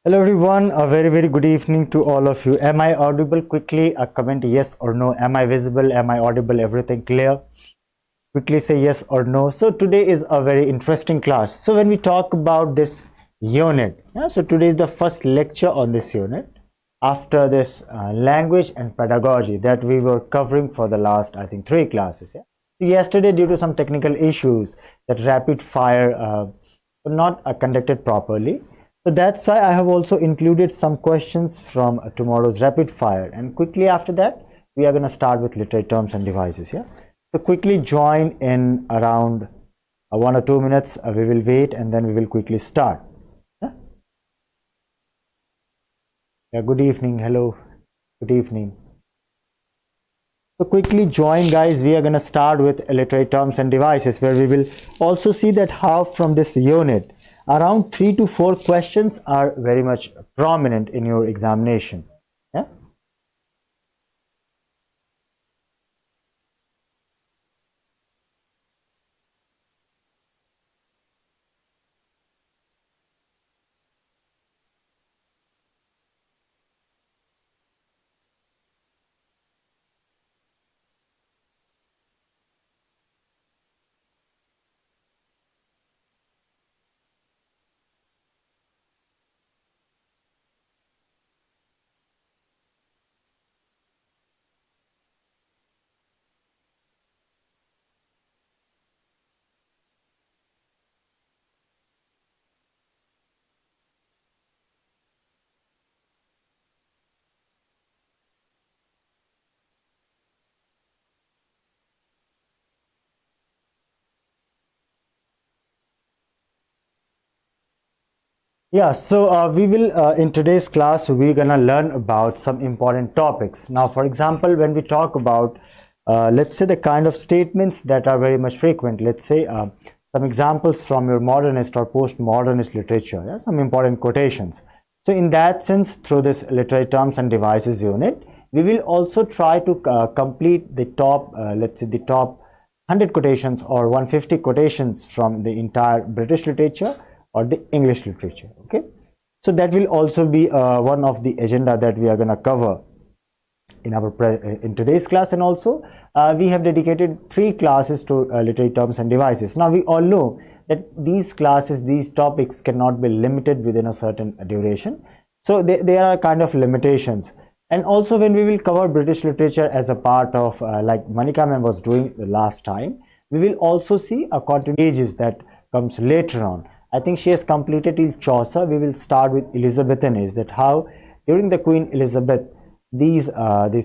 Hello everyone, a very good evening to all of you. Am I audible? Quickly a comment yes or no. Am I visible? Am I audible? Everything clear? Quickly say yes or no. So today is a very interesting class. So when we talk about this unit, so today is the first lecture on this unit after this language and pedagogy that we were covering for the last I think 3 classes. So yesterday, due to some technical issues, that rapid fire were not conducted properly. So that's why I have also included some questions from tomorrow's rapid fire, and quickly after that we are going to start with literary terms and devices. So quickly join in around 1 or 2 minutes. We will wait and then we will quickly start. Good evening. Hello, good evening. So quickly join, guys. We are going to start with literary terms and devices, where we will also see that how from this unit around 3 to 4 questions are very much prominent in your examination. Yeah, so we will in today's class we're gonna learn about some important topics. Now, for example, when we talk about let's say the kind of statements that are very much frequent, let's say some examples from your modernist or postmodernist literature, some important quotations. So in that sense, through this literary terms and devices unit, we will also try to complete the top let's say the top 100 quotations or 150 quotations from the entire British literature or the English literature. Okay, so that will also be one of the agenda that we are going to cover in our in today's class. And also we have dedicated 3 classes to literary terms and devices. Now we all know that these classes, these topics cannot be limited within a certain duration, so there are kind of limitations. And also when we will cover British literature as a part of like Manika ma'am was doing the last time, we will also see a continuation that comes later on. I think she has completed till Chaucer. We will start with Elizabethan age, that how during the Queen Elizabeth these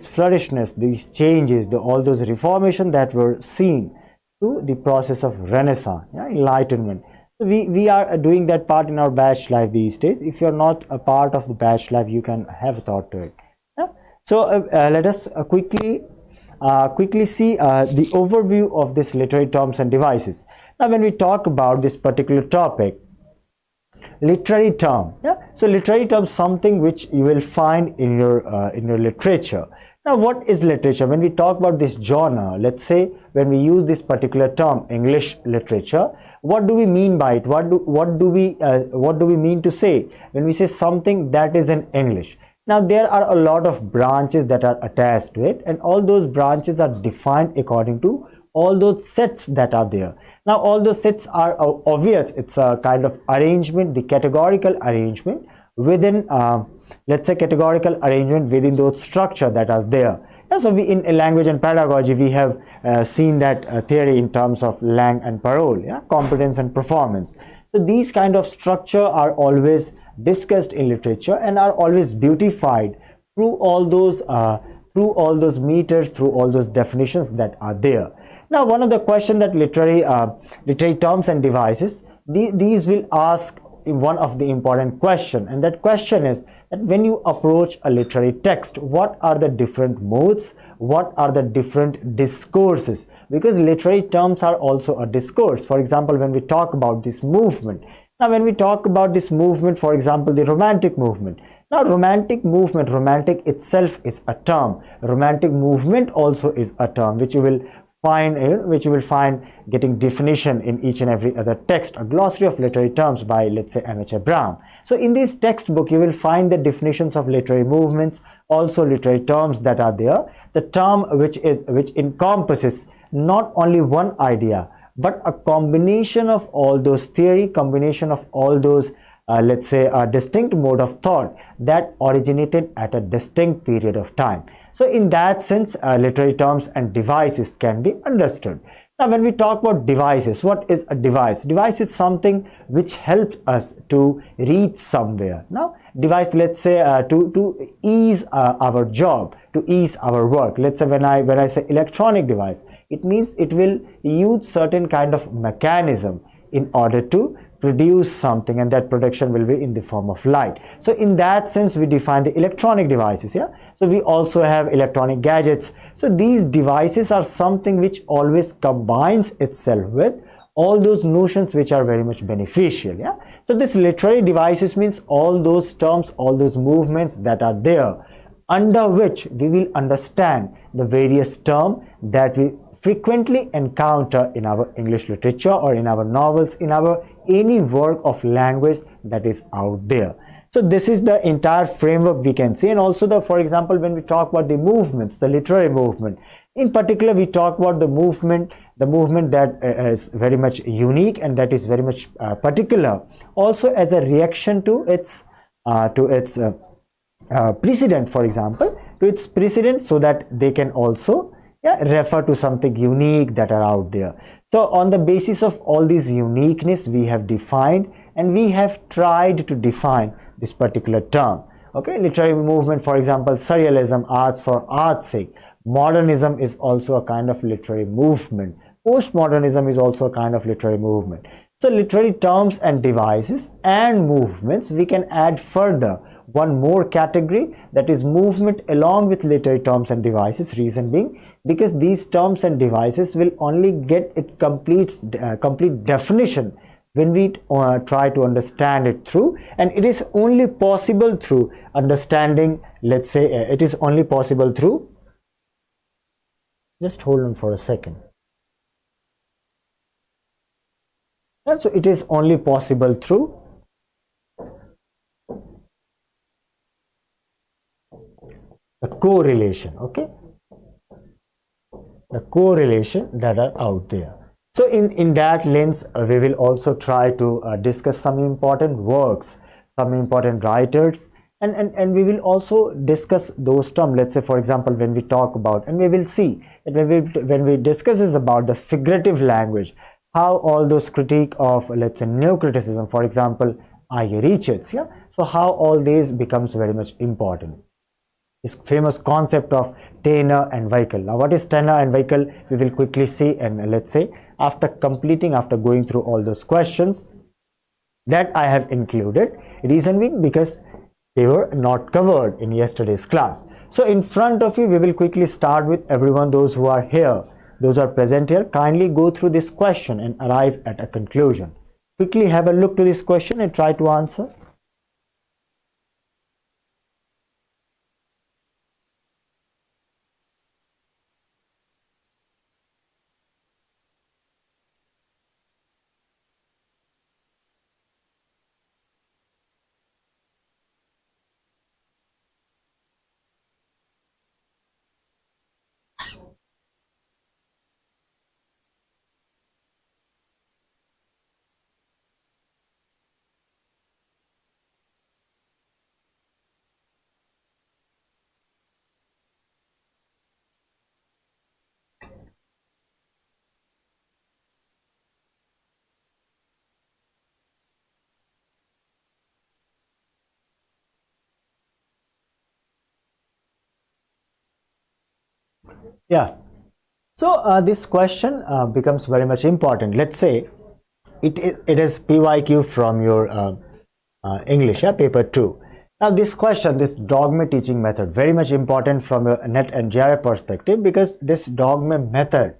flourishness, these changes, all those reformation that were seen to the process of Renaissance, Enlightenment. So we are doing that part in our batch life these days. If you are not a part of the batch life, you can have a thought to it. So let us quickly see the overview of this literary terms and devices. Now when we talk about this particular topic, literary term, so literary term, something which you will find in your literature. Now what is literature? When we talk about this genre, let's say when we use this particular term English literature, what do we mean by it? What do we mean to say when we say something that is in English? Now there are a lot of branches that are attached to it, and all those branches are defined according to all those sets that are there. Now all those sets are obvious. It's a kind of arrangement, the categorical arrangement within let's say categorical arrangement within those structure that are there. So we in language and pedagogy we have seen that theory in terms of lang and parole, competence and performance. So these kind of structure are always discussed in literature and are always beautified through all those meters, through all those definitions that are there. Now one of the question that literary terms and devices, these will ask one of the important question, and that question is that when you approach a literary text, what are the different modes, what are the different discourses, because literary terms are also a discourse. For example, when we talk about this movement, now when we talk about this movement, for example the romantic movement, now romantic movement, romantic itself is a term, romantic movement also is a term which you will find which you will find getting definition in each and every other text, a glossary of literary terms by, let's say, M.H.A. Brown. So in this textbook you will find the definitions of literary movements, also literary terms that are there, the term which encompasses not only one idea but a combination of all those theory, combination of all those let's say a distinct mode of thought that originated at a distinct period of time. So in that sense, literary terms and devices can be understood. Now when we talk about devices, what is a device? Device is something which helps us to reach somewhere. Now device, let's say to ease our job, to ease our work. Let's say when I say electronic device, it means it will use certain kind of mechanism in order to produce something, and that production will be in the form of light. So in that sense we define the electronic devices. So we also have electronic gadgets. So these devices are something which always combines itself with all those notions which are very much beneficial. So this literary devices means all those terms, all those movements that are there, under which we will understand the various terms that we frequently encounter in our English literature or in our novels, in our any work of language that is out there. So this is the entire framework we can see. And also for example, when we talk about the movements, the literary movement in particular, we talk about the movement that is very much unique and that is very much particular, also as a reaction to its precedent, for example, to its precedent, so that they can also refer to something unique that are out there. So on the basis of all these uniqueness, we have defined and we have tried to define this particular term. Okay, literary movement, for example, surrealism, arts for art's sake. Modernism is also a kind of literary movement. Postmodernism is also a kind of literary movement. So literary terms and devices and movements, we can add further one more category, that is movement along with literary terms and devices. Reason being, because these terms and devices will only get it complete definition when we try to understand it through, and it is only possible through understanding, let's say it is only possible through, just hold on for a second. So it is only possible through the correlation, okay, the correlation that are out there. So in that lens, we will also try to discuss some important works, some important writers, and we will also discuss those terms. Let's say, for example, when we talk about, and we will see that when we discuss is about the figurative language, how all those critique of, let's say, neo-criticism, for example, I reaches, so how all these becomes very much important. This famous concept of tenor and vehicle. Now what is tenor and vehicle, we will quickly see, and let's say after going through all those questions that I have included, reason being because they were not covered in yesterday's class. So in front of you, we will quickly start with everyone, those who are here, those who are present here, kindly go through this question and arrive at a conclusion. Quickly have a look to this question and try to answer. Yeah, so this question becomes very much important. Let's say it is PYQ from your English, paper 2. Now this question, this dogma teaching method, very much important from a NET and JRA perspective, because this dogma method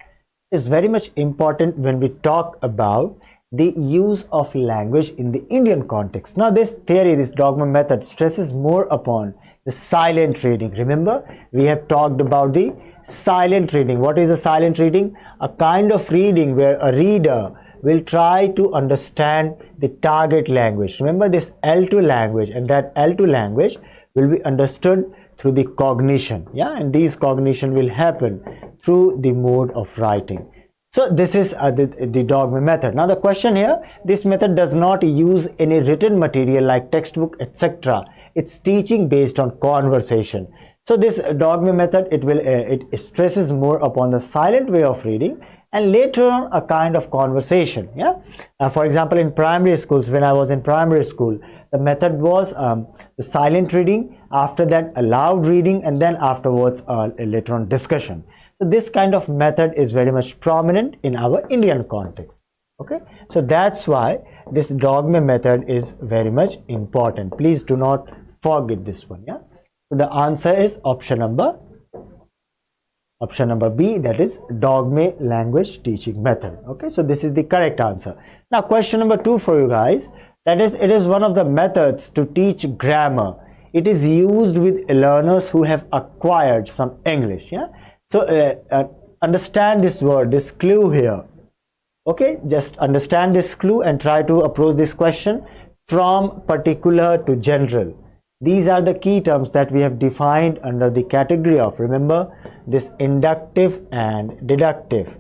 is very much important when we talk about the use of language in the Indian context. Now this theory, this dogma method, stresses more upon the silent reading. Remember, we have talked about the silent reading. What is a silent reading? A kind of reading where a reader will try to understand the target language. Remember this L2 language, and that L2 language will be understood through the cognition, yeah, and these cognition will happen through the mode of writing. So this is the dogma method. Now the question here, this method does not use any written material like textbook, etc. It's teaching based on conversation. So this dogma method, it stresses more upon the silent way of reading, and later on a kind of conversation. Yeah, for example, in primary schools, when I was in primary school, the method was the silent reading, after that a loud reading, and then afterwards later on discussion. So this kind of method is very much prominent in our Indian context. Okay, so that's why this dogma method is very much important. Please do not forget this one. Yeah, so the answer is option number B, that is dogma language teaching method. Okay, so this is the correct answer. Now question number 2 for you guys, that is, it is one of the methods to teach grammar. It is used with learners who have acquired some English. Yeah, so understand this word, this clue here. Okay, just understand this clue and try to approach this question from particular to general. These are the key terms that we have defined under the category of, remember, this inductive and deductive.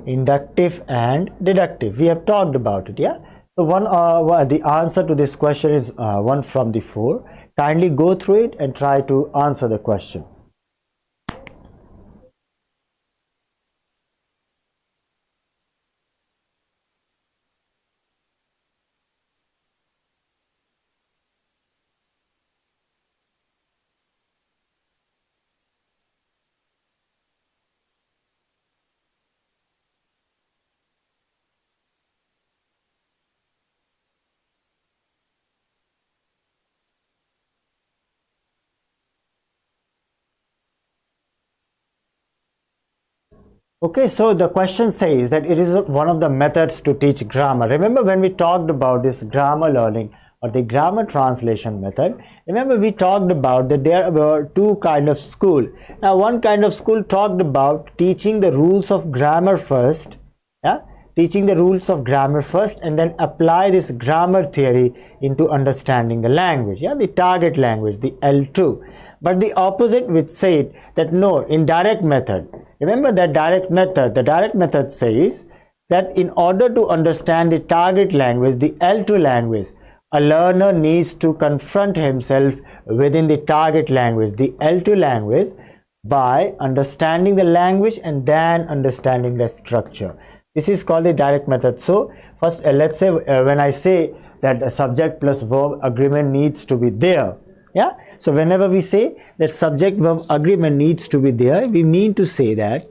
Inductive and deductive. We have talked about it, yeah? So the answer to this question is 1 from the 4. Kindly go through it and try to answer the question. Okay, so the question says that it is one of the methods to teach grammar. Remember when we talked about this grammar learning or the grammar translation method, remember we talked about that there were 2 kind of school. Now one kind of school talked about teaching the rules of grammar first, yeah, teaching the rules of grammar first, and then apply this grammar theory into understanding the language, yeah, the target language, the L2. But the opposite, which said that no, indirect method. Remember that the direct method says that in order to understand the target language, the L2 language, a learner needs to confront himself within the target language, the L2 language, by understanding the language and then understanding the structure. This is called the direct method. So first, let's say when I say that a subject plus verb agreement needs to be there, yeah, so whenever we say that subject verb agreement needs to be there, we mean to say that,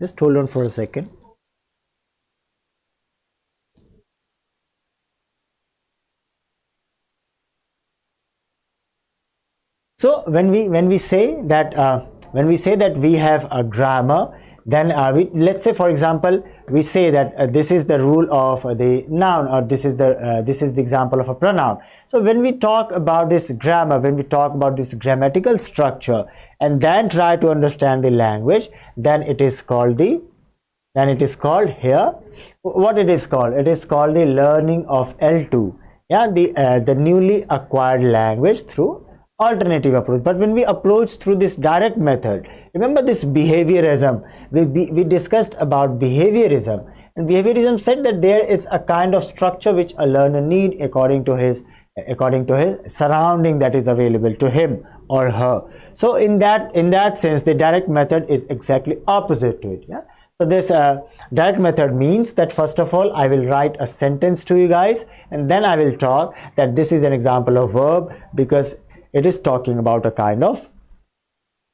just hold on for a second. So when we say that we have a grammar, then let's say, for example, we say that this is the rule of the noun, or this is the example of a pronoun. So when we talk about this grammar, when we talk about this grammatical structure and then try to understand the language, then it is called here, what it is called? It is called the learning of L2, yeah, the newly acquired language through alternative approach. But when we approach through this direct method, remember this behaviorism, we discussed about behaviorism, and behaviorism said that there is a kind of structure which a learner need according to his surrounding that is available to him or her. So in that sense, the direct method is exactly opposite to it, yeah. So this direct method means that first of all I will write a sentence to you guys, and then I will talk that this is an example of verb because it is talking about a kind of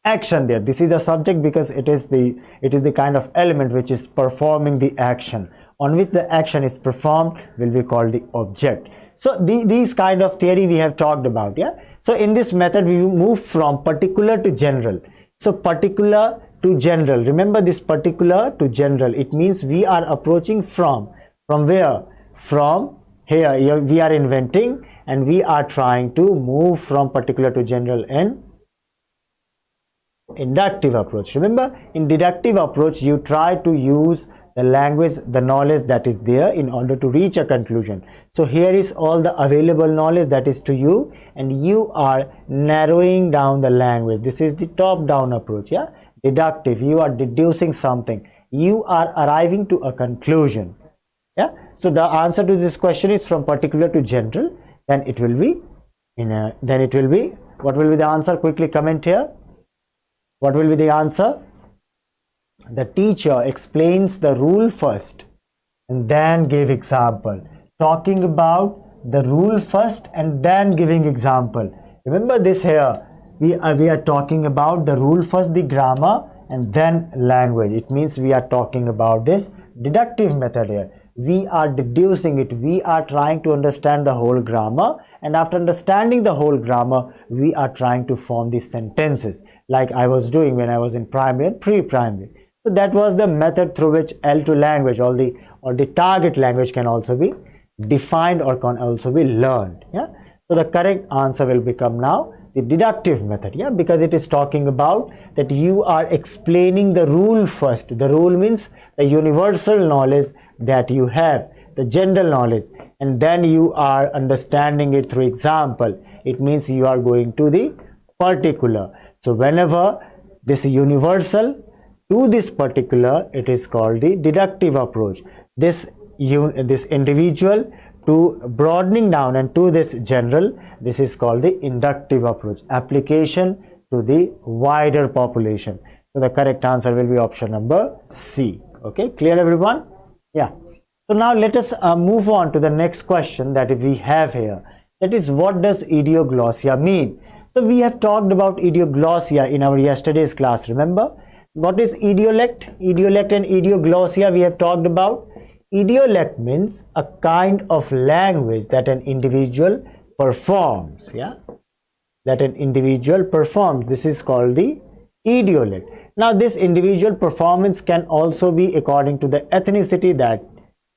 action there. This is a subject because it is the kind of element which is performing the action. On which the action is performed will be called the object. So these kind of theory we have talked about, yeah. So in this method we move from particular to general. So particular to general. Remember this particular to general. It means we are approaching from where? From here. Here we are inventing and we are trying to move from particular to general in inductive approach. Remember, in deductive approach you try to use the language, the knowledge that is there in order to reach a conclusion. So here is all the available knowledge that is to you and you are narrowing down the language. This is the top down approach. Yeah, deductive, you are deducing something, you are arriving to a conclusion. Yeah, so the answer to this question is from particular to general. Then it will be what will be the answer? Quickly comment here. What will be the answer? The teacher explains the rule first and then give example. Talking about the rule first and then giving example. Remember this here. We are talking about the rule first, the grammar, and then language. It means we are talking about this deductive method here. We are deducing it. We are trying to understand the whole grammar, and after understanding the whole grammar, we are trying to form these sentences like I was doing when I was in primary and pre-primary. So that was the method through which L2 language or the target language can also be defined or can also be learned. Yeah. So the correct answer will become now the deductive method. Yeah, because it is talking about that you are explaining the rule first. The rule means the universal knowledge that you have, the general knowledge, and then you are understanding it through example. It means you are going to the particular. So whenever this universal to this particular, it is called the deductive approach. This individual to broadening down and to this general, this is called the inductive approach, application to the wider population. So the correct answer will be option number C. Okay, clear everyone? Yeah. So now let us move on to the next question that we have here. That is, what does idioglossia mean? So we have talked about idioglossia in our yesterday's class. Remember, what is idiolect? Idiolect and idioglossia we have talked about. Idiolect means a kind of language that an individual performs. Yeah, that an individual performs. This is called the idiolect. Now this individual performance can also be according to the ethnicity that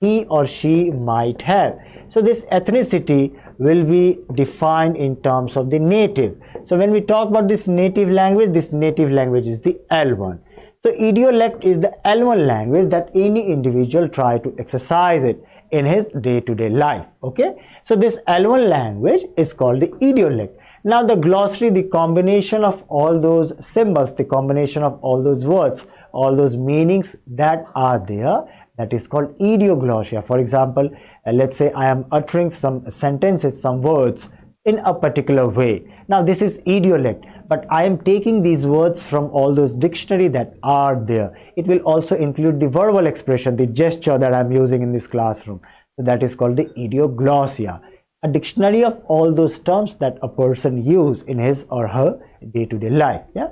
he or she might have. So this ethnicity will be defined in terms of the native. So when we talk about this native language is the L1. So idiolect is the L1 language that any individual try to exercise it in his day-to-day life. Okay, so this L1 language is called the idiolect. Now the glossary, the combination of all those symbols, the combination of all those words, all those meanings that are there, that is called idioglossia. For example, let's say I am uttering some sentences, some words in a particular way. Now this is idiolect, but I am taking these words from all those dictionary that are there. It will also include the verbal expression, the gesture that I am using in this classroom. So that is called the idioglossia, a dictionary of all those terms that a person use in his or her day-to-day life. Yeah.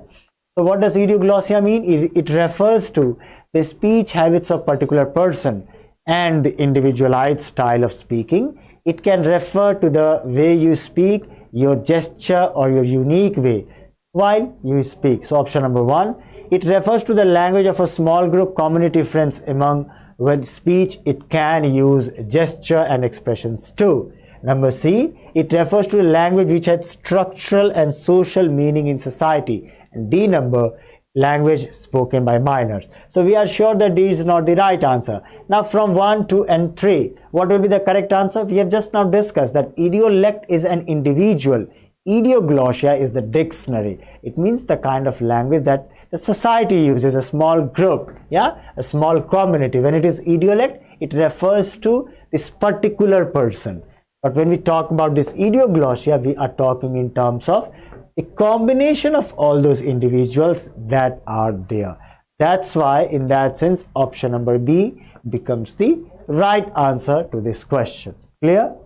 So what does idioglossia mean? It refers to the speech habits of particular person and the individualized style of speaking. It can refer to the way you speak, your gesture or your unique way while you speak. So option number 1, it refers to the language of a small group, community, friends. Among with speech, it can use gesture and expressions too. Number C, it refers to a language which has structural and social meaning in society. And D number, language spoken by minors. So we are sure that D is not the right answer. Now from 1, 2 and 3, what will be the correct answer? We have just now discussed that idiolect is an individual. Idioglossia is the dictionary. It means the kind of language that the society uses, a small group, yeah, a small community. When it is idiolect, it refers to this particular person. But when we talk about this idioglossia, we are talking in terms of a combination of all those individuals that are there. That's why in that sense option number B becomes the right answer to this question. Clear?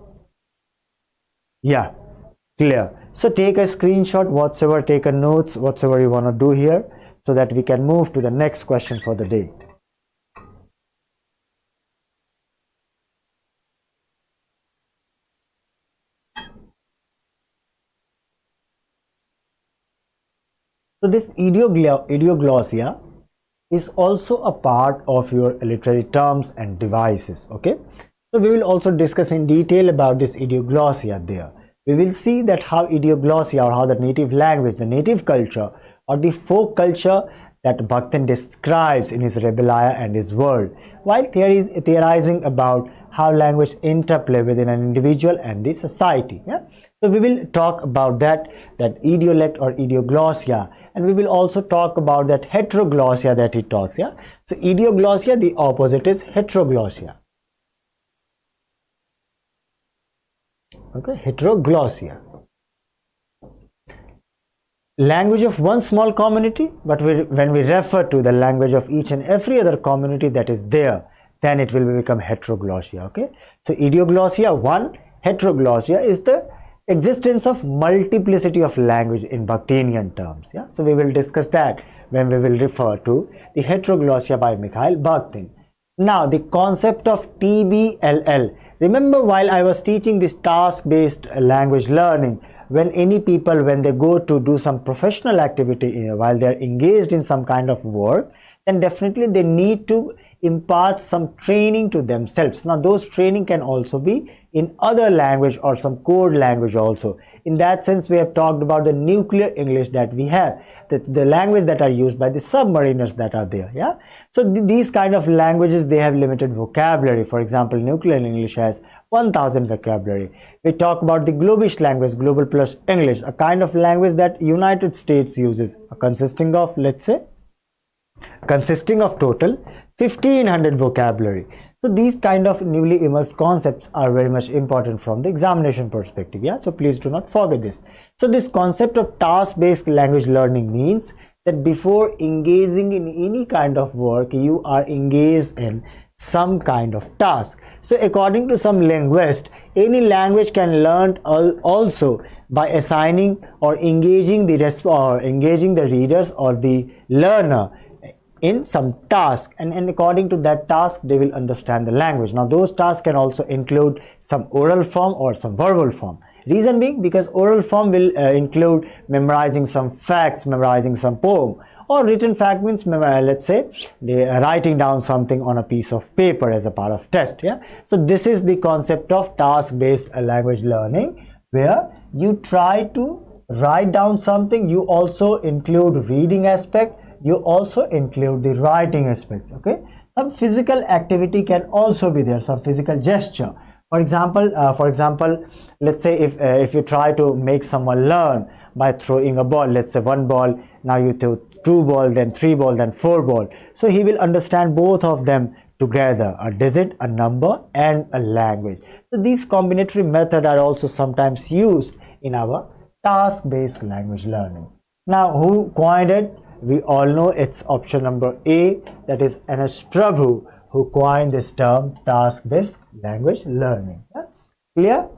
Yeah, clear. So take a screenshot, whatsoever, take a notes, whatsoever you want to do here, so that we can move to the next question for the day. So this idioglossia is also a part of your literary terms and devices. Okay, so we will also discuss in detail about this idioglossia there. We will see that how idioglossia, or how the native language, the native culture or the folk culture that Bhaktin describes in his Rebellia and his world, while theorizing about how language interplay within an individual and the society. Yeah, so we will talk about that idiolect or idioglossia, and we will also talk about that heteroglossia that he talks. Yeah, so idioglossia, the opposite is heteroglossia. Okay, heteroglossia, language of one small community, but when we refer to the language of each and every other community that is there, then it will become heteroglossia. Okay, so idioglossia one, heteroglossia is the existence of multiplicity of language in Bakhtinian terms. Yeah, so we will discuss that when we will refer to the heteroglossia by Mikhail Bakhtin. Now the concept of TBLL, remember while I was teaching this task-based language learning, when any people, when they go to do some professional activity, while they are engaged in some kind of work, then definitely they need to impart some training to themselves. Now those training can also be in other language or some code language also. In that sense, we have talked about the nuclear English that we have, the language that are used by the submariners that are there. Yeah, so these kind of languages, they have limited vocabulary. For example, nuclear English has 1000 vocabulary. We talk about the globish language, global plus English, a kind of language that United States uses, consisting of, let's say, total 1500 vocabulary. So these kind of newly immersed concepts are very much important from the examination perspective. Yeah, so please do not forget this. So this concept of task-based language learning means that before engaging in any kind of work, you are engaged in some kind of task. So according to some linguists, any language can learn also by assigning or engaging the readers or the learner in some task, and according to that task they will understand the language. Now those tasks can also include some oral form or some verbal form. Reason being, because oral form will include memorizing some facts, memorizing some poem, or written fact means let's say they writing down something on a piece of paper as a part of test. Yeah, so this is the concept of task-based language learning, where you try to write down something, you also include reading aspect, you also include the writing aspect. Okay, some physical activity can also be there, some physical gesture. For example, let's say if you try to make someone learn by throwing a ball, let's say one ball, now you throw two ball, then three ball, then four ball, so he will understand both of them together, a digit, a number, and a language. So these combinatory methods are also sometimes used in our task-based language learning. Now who coined it? We all know it's option number A, that is N.S. Prabhu, who coined this term task-based language learning. Yeah? Clear?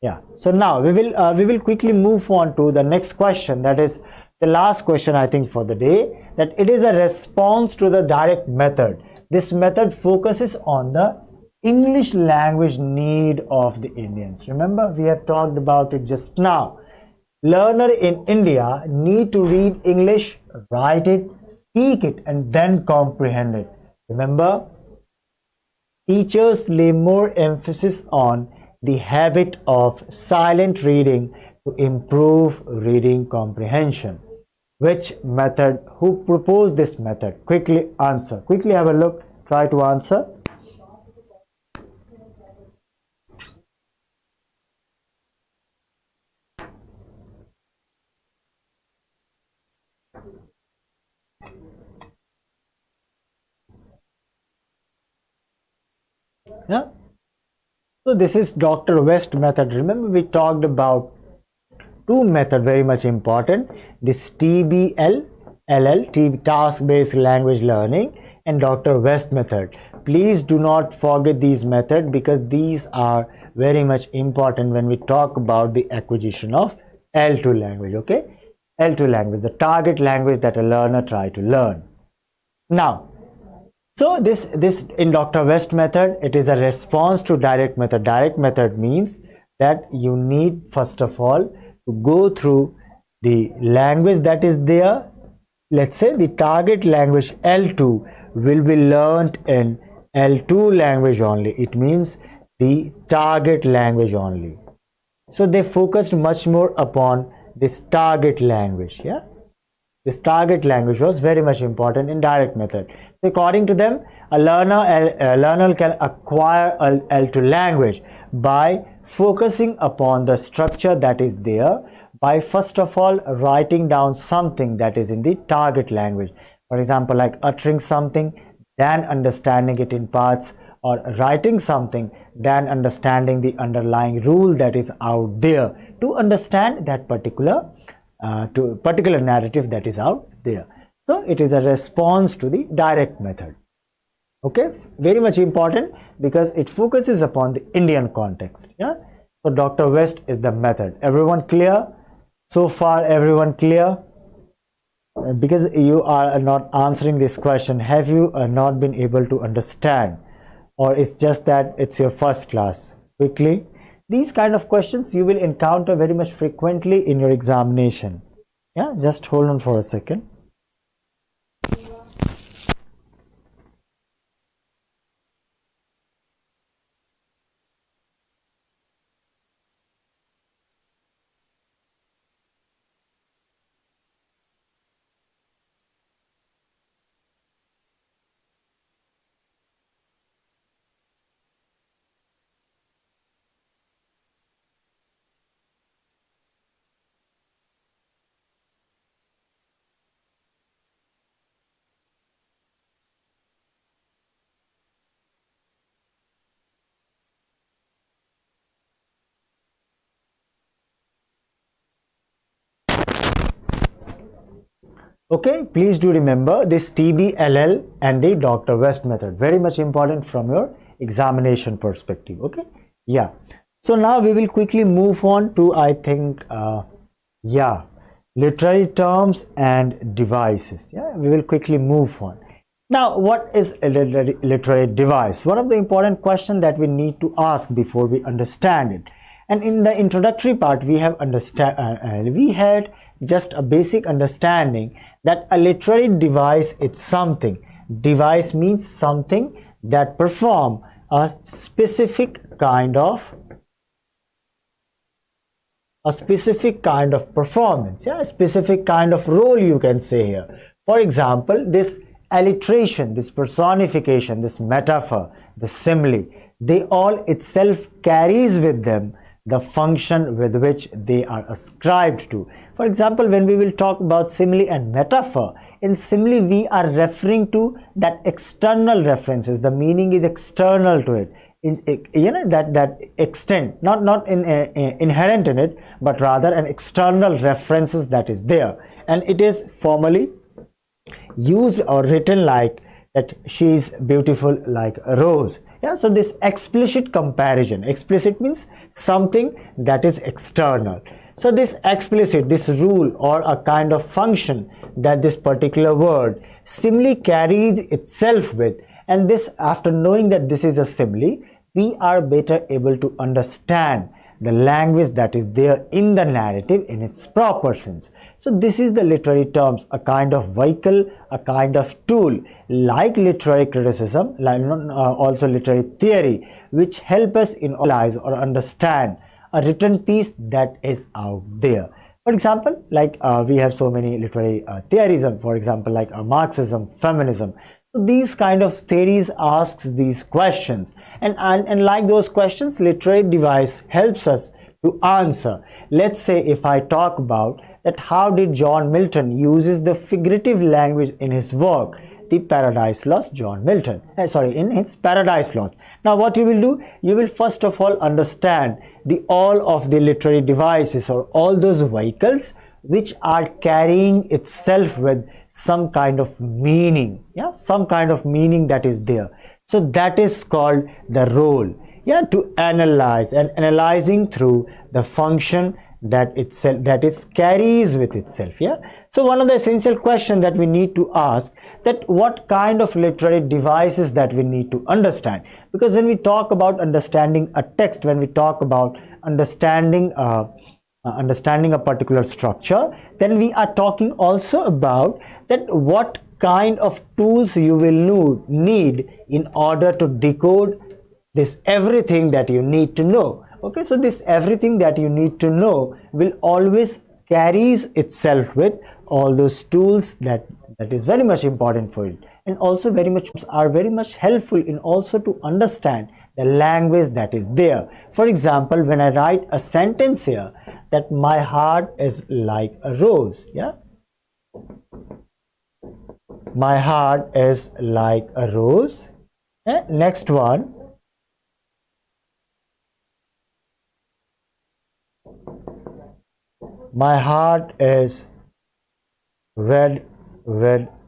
Yeah. So now we will quickly move on to the next question, that is the last question I think for the day, that it is a response to the direct method. This method focuses on the English language need of the Indians. Remember, we have talked about it just now. Learner in India need to read English, write it, speak it, and then comprehend it. Remember, teachers lay more emphasis on the habit of silent reading to improve reading comprehension. Which method? Who proposed this method? Quickly answer. Quickly have a look. Try to answer. Yeah. So this is Dr. West method. Remember, we talked about two methods very much important. This TBLLL, task-based language learning, and Dr. West method. Please do not forget these methods, because these are very much important when we talk about the acquisition of L2 language. Okay, L2 language, the target language that a learner try to learn. Now, so this in Dr. West method, it is a response to direct method. Direct method means that you need first of all to go through the language that is there, let's say the target language L2 will be learnt in L2 language only. It means the target language only. So they focused much more upon this target language. Yeah, this target language was very much important in direct method. So according to them, a learner can acquire a L2 language by focusing upon the structure that is there, by first of all writing down something that is in the target language. For example, like uttering something, then understanding it in parts, or writing something, then understanding the underlying rule that is out there to understand that particular narrative that is out there. So it is a response to the direct method. Okay, very much important because it focuses upon the Indian context. Yeah, so Dr. West is the method. Everyone clear? So far, everyone clear? Because you are not answering this question, have you not been able to understand, or it's just that it's your first class? Quickly, these kind of questions you will encounter very much frequently in your examination. Yeah, just hold on for a second. Okay, please do remember this TBLL and the Dr. West method, very much important from your examination perspective. Okay, yeah. So now we will quickly move on to, I think, yeah, literary terms and devices. Yeah, we will quickly move on. Now, what is a literary device? One of the important questions that we need to ask before we understand it. And in the introductory part, we have we had just a basic understanding that a literary device is something. Device means something that perform a specific kind of performance. Yeah, a specific kind of role, you can say here. For example, this alliteration, this personification, this metaphor, the simile, they all itself carries with them the function with which they are ascribed to. For example, when we will talk about simile and metaphor, in simile we are referring to that external references. The meaning is external to it. That extent, not inherent in it, but rather an external references that is there, and it is formally used or written like that she is beautiful like a rose. Yeah, so this explicit comparison, explicit means something that is external. So this explicit, this rule or a kind of function that this particular word simile carries itself with, and this, after knowing that this is a simile, we are better able to understand the language that is there in the narrative in its proper sense. So this is the literary terms, a kind of vehicle, a kind of tool, like literary criticism, like also literary theory, which help us analyze or understand a written piece that is out there. For example, like we have so many literary theories, for example, like Marxism, feminism. So these kind of theories asks these questions, and like those questions, literary device helps us to answer. Let's say if I talk about that, how did John Milton uses the figurative language in his work, the Paradise Lost, John Milton, in his Paradise Lost. Now what you will do, you will first of all understand all of the literary devices or all those vehicles which are carrying itself with some kind of meaning. Yeah, some kind of meaning that is there. So that is called the role. Yeah, to analyze, and analyzing through the function that itself, that is carries with itself. Yeah, so one of the essential questions that we need to ask, that what kind of literary devices that we need to understand, because when we talk about understanding a text, when we talk about understanding understanding a particular structure, then we are talking also about that what kind of tools you will need in order to decode this everything that you need to know. Okay, so this everything that you need to know will always carries itself with all those tools that is very much important for it, and also very much helpful in also to understand the language that is there. For example, when I write a sentence here that my heart is like a rose, yeah, my heart is like a rose. Next one, my heart is red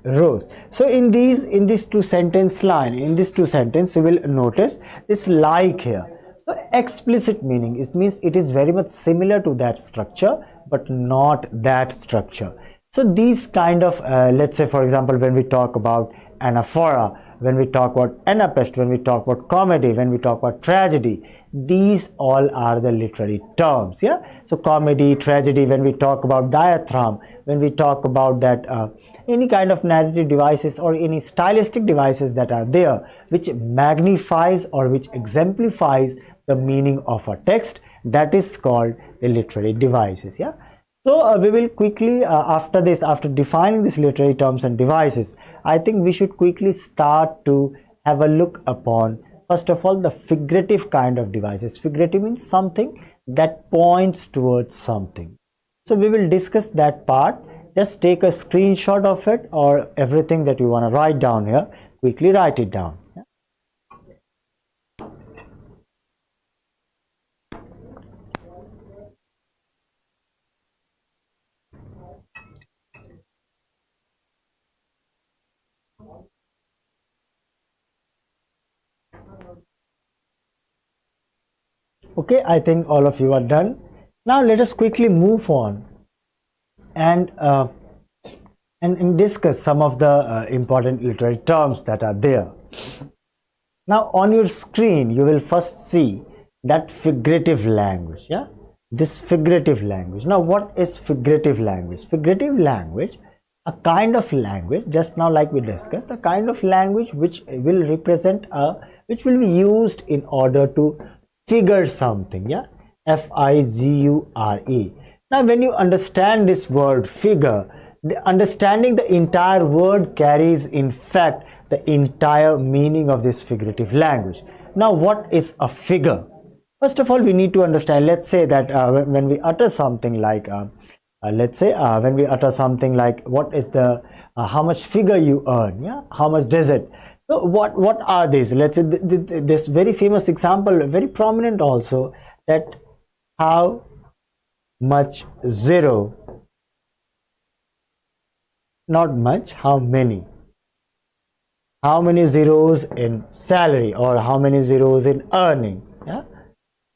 rose. So in these two sentence you will notice this like here. So explicit meaning, it means it is very much similar to that structure but not that structure. So these kind of let's say for example, when we talk about anaphora, when we talk about anapest, when we talk about comedy, when we talk about tragedy, these all are the literary terms. Yeah, so comedy, tragedy, when we talk about diatribe, when we talk about that any kind of narrative devices or any stylistic devices that are there which magnifies or which exemplifies the meaning of a text, that is called the literary devices. Yeah, so we will quickly after defining these literary terms and devices, I think we should quickly start to have a look upon first of all the figurative kind of devices. Figurative means something that points towards something. So we will discuss that part. Just take a screenshot of it, or everything that you want to write down here, quickly write it down. Okay, I think all of you are done. Now let us quickly move on and discuss some of the important literary terms that are there. Now on your screen you will first see that figurative language. Yeah, this figurative language. Now what is figurative language? Figurative language, a kind of language, just now like we discussed, a kind of language which will represent which will be used in order to figure something. Yeah, F-I-G-U-R-E. Now when you understand this word figure, understanding the entire word carries in fact the entire meaning of this figurative language. Now what is a figure? First of all, we need to understand, let's say that when we utter something like when we utter something like what is the how much figure you earn, yeah, how much does it. So what are these? Let's say this very famous example, very prominent also, that how much zero, not much, how many zeros in salary, or how many zeros in earning. Yeah,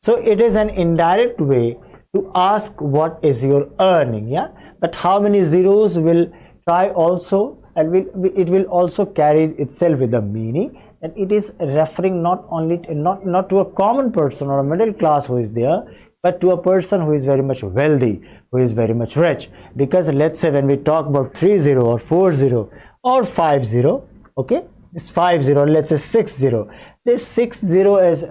so it is an indirect way to ask what is your earning. Yeah, but how many zeros will try also, and it will also carry itself with the meaning that it is referring not only not to a common person or a middle class who is there, but to a person who is very much wealthy, who is very much rich. Because let's say when we talk about 30 or 40 or 50, okay, this 50, let's say 60, this 60 is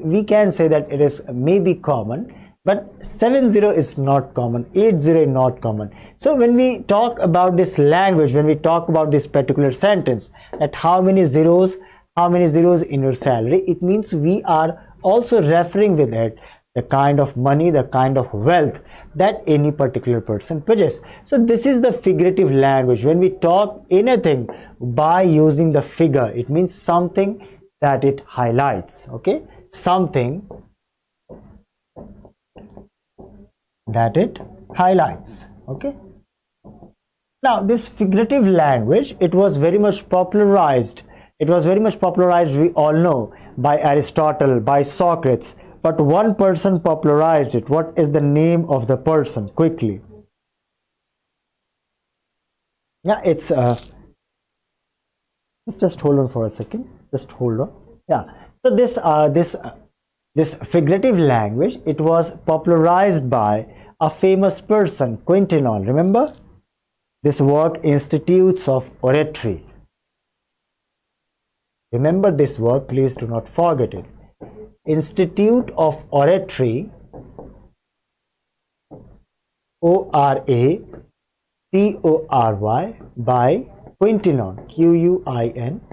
we can say that it is maybe common, but 70 is not common, 80 is not common. So when we talk about this language, when we talk about this particular sentence, that how many zeros in your salary, it means we are also referring with it the kind of money, the kind of wealth that any particular person possesses. So this is the figurative language. When we talk anything by using the figure, it means something that it highlights. Okay, something that it highlights. Okay, now this figurative language, it was very much popularized, we all know, by Aristotle, by Socrates, but one person popularized it. What is the name of the person? Quickly. Yeah, it's just hold on for a second, just hold on. Yeah, so this This figurative language, it was popularized by a famous person, Quintinon. Remember this work, Institutes of Oratory. Remember this work, please do not forget it. Institute of Oratory, O-R-A-T-O-R-Y, by Quintinon, Q-U-I-N-T-I-L-O-N.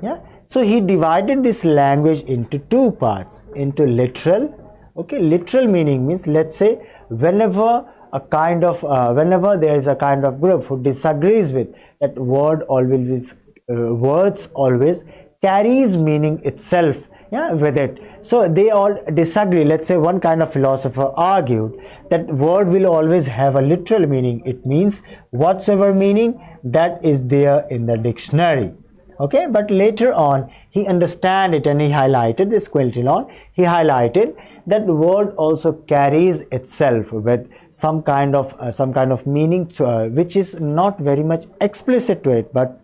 Yeah. So he divided this language into two parts, into literal. Okay, literal meaning means, let's say, whenever there is a kind of group who disagrees with that word, always words always carries meaning itself, yeah, with it. So they all disagree. Let's say one kind of philosopher argued that word will always have a literal meaning. It means whatsoever meaning that is there in the dictionary. Okay, but later on he understand it, and he highlighted this, Quintinon, he highlighted that word also carries itself with some kind of meaning which is not very much explicit to it, but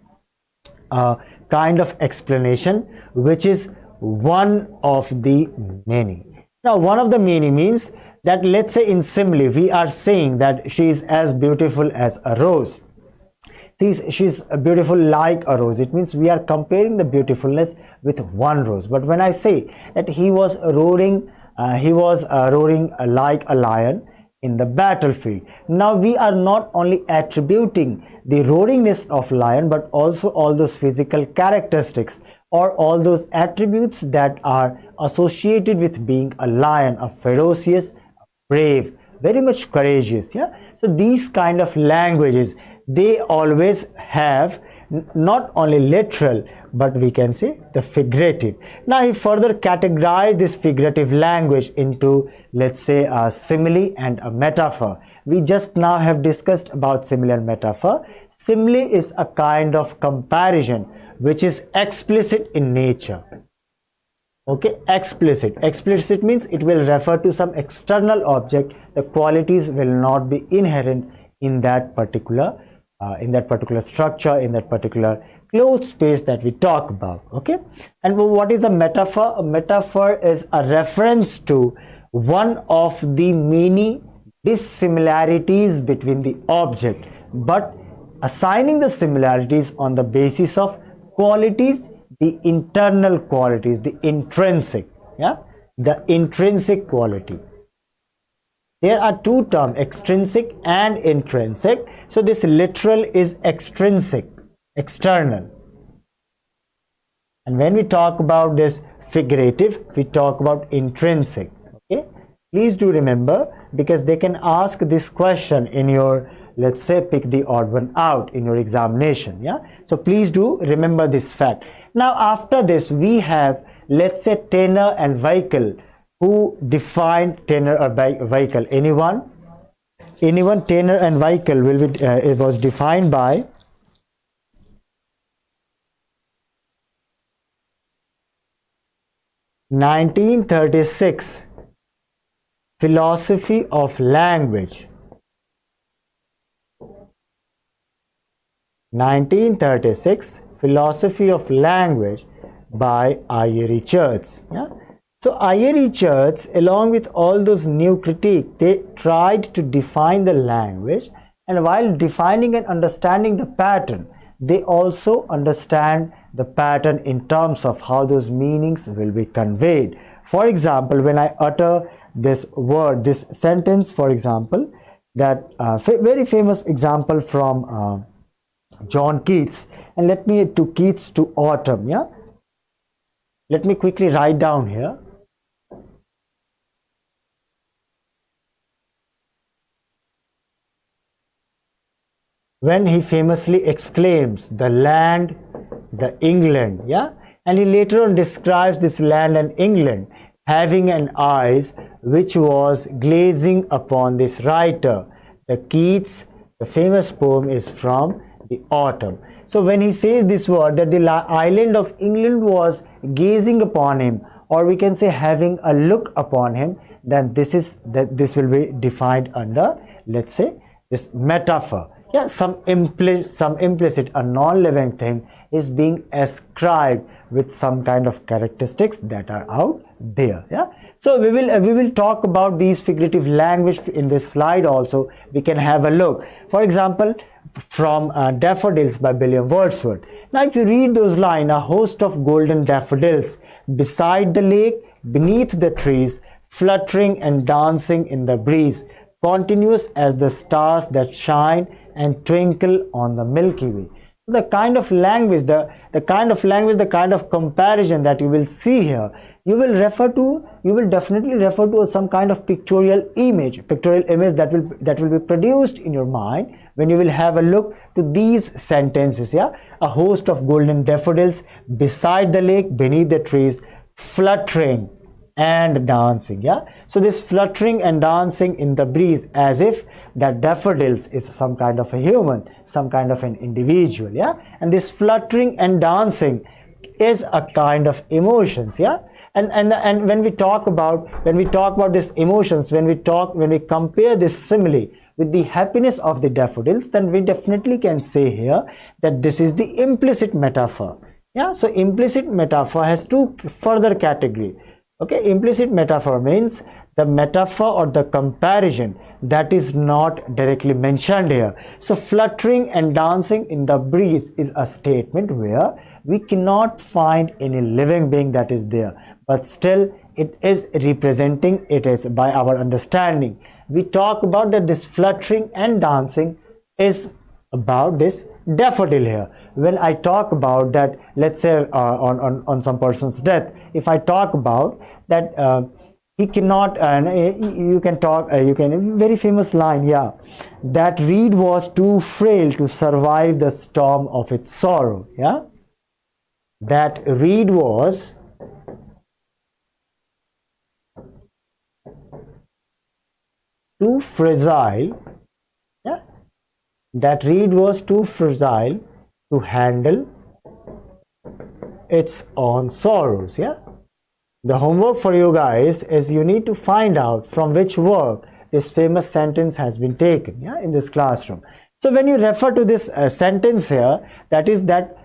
kind of explanation which is one of the many. Now one of the many means that, let's say in simile we are saying that she is as beautiful as a rose. She's beautiful like a rose. It means we are comparing the beautifulness with one rose. But when I say that he was roaring like a lion in the battlefield, now we are not only attributing the roaringness of lion, but also all those physical characteristics or all those attributes that are associated with being a lion, a ferocious, brave, very much courageous. Yeah. So these kind of languages, they always have not only literal, but we can say the figurative. Now he further categorized this figurative language into, let's say, a simile and a metaphor. We just now have discussed about simile and metaphor. Simile is a kind of comparison which is explicit in nature. Okay, explicit means it will refer to some external object. The qualities will not be inherent in that particular structure, in that particular closed space that we talk about. Okay, and what is a metaphor? A metaphor is a reference to one of the many dissimilarities between the object, but assigning the similarities on the basis of qualities, the internal qualities, the intrinsic, yeah, the intrinsic quality. There are two terms, extrinsic and intrinsic. So this literal is extrinsic, external. And when we talk about this figurative, we talk about intrinsic. Okay, please do remember, because they can ask this question in your, let's say, pick the odd one out in your examination. Yeah, so please do remember this fact. Now after this we have, let's say, tenor and vehicle. Who defined tenor or vehicle? Anyone? Tenor and vehicle will be it was defined by (1936) Philosophy of Language. 1936 Philosophy of Language by I.A. Richards. Yeah. So I.A. Richards, along with all those new critique, they tried to define the language, and while defining and understanding the pattern, they also understand the pattern in terms of how those meanings will be conveyed. For example, when I utter this word, this sentence, for example, that very famous example from John Keats, and let me to Keats to autumn. Yeah, let me quickly write down here. When he famously exclaims, the land, the England, yeah, and he later on describes this land and England having an eyes which was glazing upon this writer. The Keats, the famous poem is from the autumn. So when he says this word, that the island of England was gazing upon him, or we can say having a look upon him, then this will be defined under, let's say, this metaphor. Yeah, some implicit, a non-living thing is being ascribed with some kind of characteristics that are out there. Yeah, so we will talk about these figurative language in this slide also. We can have a look, for example, from Daffodils by William Wordsworth. Now if you read those lines, a host of golden daffodils beside the lake, beneath the trees, fluttering and dancing in the breeze, continuous as the stars that shine and twinkle on the Milky Way. The kind of language, the kind of comparison that you will see here, you will definitely refer to some kind of pictorial image that will be produced in your mind when you will have a look to these sentences. Yeah, a host of golden daffodils beside the lake, beneath the trees, fluttering and dancing. Yeah, so this fluttering and dancing in the breeze, as if that daffodils is some kind of a human, some kind of an individual. Yeah, and this fluttering and dancing is a kind of emotions. Yeah, and when we talk about these emotions, when we compare this simile with the happiness of the daffodils, then we definitely can say here that this is the implicit metaphor. Yeah, so implicit metaphor has two further category. Okay, implicit metaphor means the metaphor or the comparison that is not directly mentioned here. So fluttering and dancing in the breeze is a statement where we cannot find any living being that is there, but still it is representing, it is by our understanding. We talk about that this fluttering and dancing is about this daffodil here. When I talk about that, let's say on some person's death, if I talk about that he cannot, you can very famous line, yeah, that reed was too frail to survive the storm of its sorrow. Yeah, that reed was too fragile. Yeah, that reed was too fragile to handle its own sorrows. Yeah, the homework for you guys is you need to find out from which work this famous sentence has been taken, yeah, in this classroom. So when you refer to this sentence here, that is that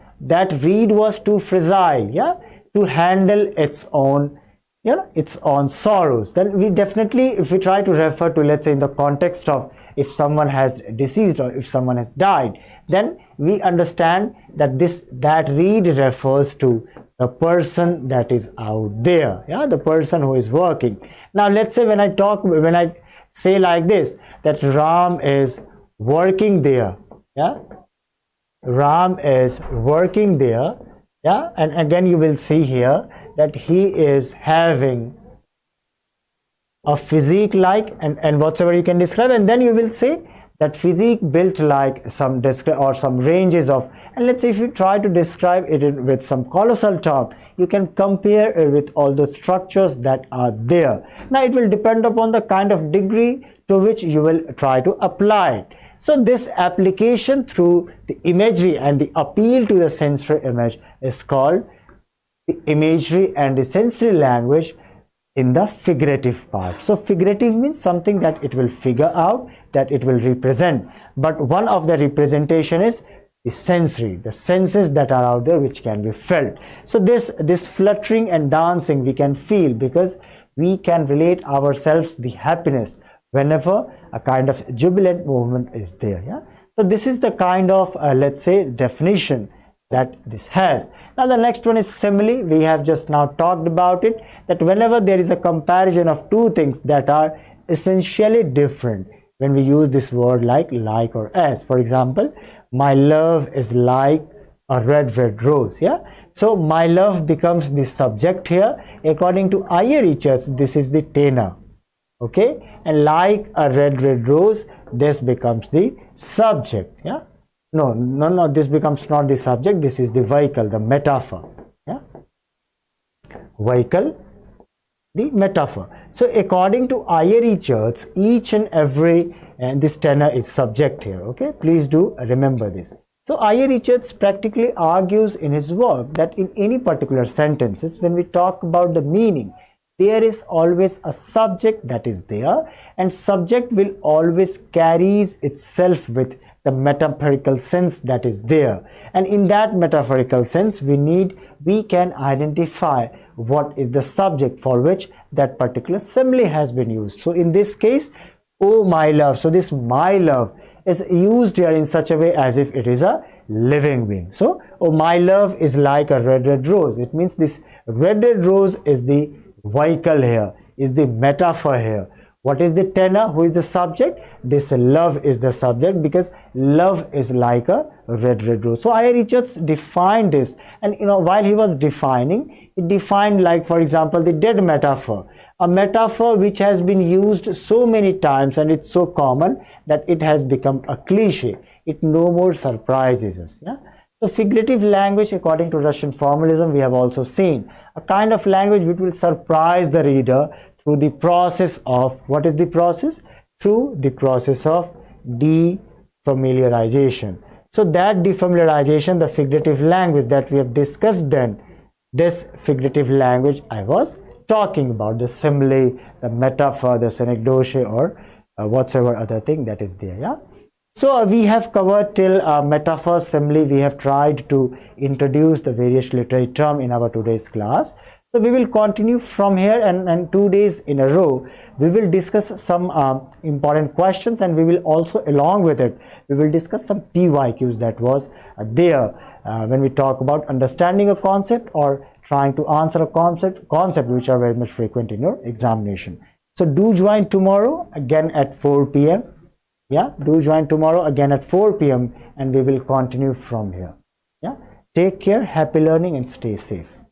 reed was too fragile, yeah, to handle its own, you know, its own sorrows, then we definitely, if we try to refer to, let's say in the context of if someone has deceased or if someone has died, then we understand that that reed refers to the person that is out there, yeah, the person who is working. Now let's say when I say like this, that Ram is working there, yeah, Ram is working there, yeah, and again you will see here that he is having a physique like and whatsoever you can describe, and then you will say that physique built like some or some ranges of, and let's say if you try to describe it with some colossal term, you can compare it with all the structures that are there. Now it will depend upon the kind of degree to which you will try to apply it. So this application through the imagery and the appeal to the sensory image is called the imagery and the sensory language in the figurative part. So figurative means something that it will figure out, that it will represent, but one of the representation is the sensory, the senses that are out there which can be felt. So this fluttering and dancing we can feel because we can relate ourselves the happiness whenever a kind of jubilant movement is there. Yeah, so this is the kind of let's say definition that this has. Now the next one is simile. We have just now talked about it, that whenever there is a comparison of two things that are essentially different, when we use this word like or as, for example, my love is like a red rose. Yeah, so my love becomes the subject here. According to IFAS, this is the tenor. Okay, and like a red rose, this becomes the subject. Yeah, no, this becomes not the subject, this is the vehicle, the metaphor. Yeah, vehicle, the metaphor. So according to IFAS, each and every, and this tenor is subject here. Okay, please do remember this. So IFAS practically argues in his work that in any particular sentences, when we talk about the meaning, there is always a subject that is there, and subject will always carries itself with the metaphorical sense that is there, and in that metaphorical sense we can identify what is the subject for which that particular simile has been used. So in this case, oh my love, so this my love is used here in such a way as if it is a living being. So oh my love is like a red rose. It means this red rose is the vehicle here, is the metaphor here. What is the tenor? Who is the subject? This love is the subject, because love is like a red rose. So I. Richards defined this, and while he was defining, he defined, like for example, the dead metaphor, a metaphor which has been used so many times and it's so common that it has become a cliche. It no more surprises us. Yeah. So figurative language, according to Russian formalism, we have also seen a kind of language which will surprise the reader through the process of, what is the process? Through the process of defamiliarization. So that defamiliarization, the figurative language that we have discussed, then this figurative language I was talking about, the simile, the metaphor, the synecdoche, or whatsoever other thing that is there. Yeah. So we have covered till metaphor, simile. We have tried to introduce the various literary terms in our today's class. So we will continue from here, and 2 days in a row we will discuss some important questions, and we will also, along with it, we will discuss some PYQs that was there when we talk about understanding a concept or trying to answer a concept which are very much frequent in your examination. So do join tomorrow again at 4 p.m. Yeah, do join tomorrow again at 4 p.m. and we will continue from here. Yeah, take care, happy learning, and stay safe.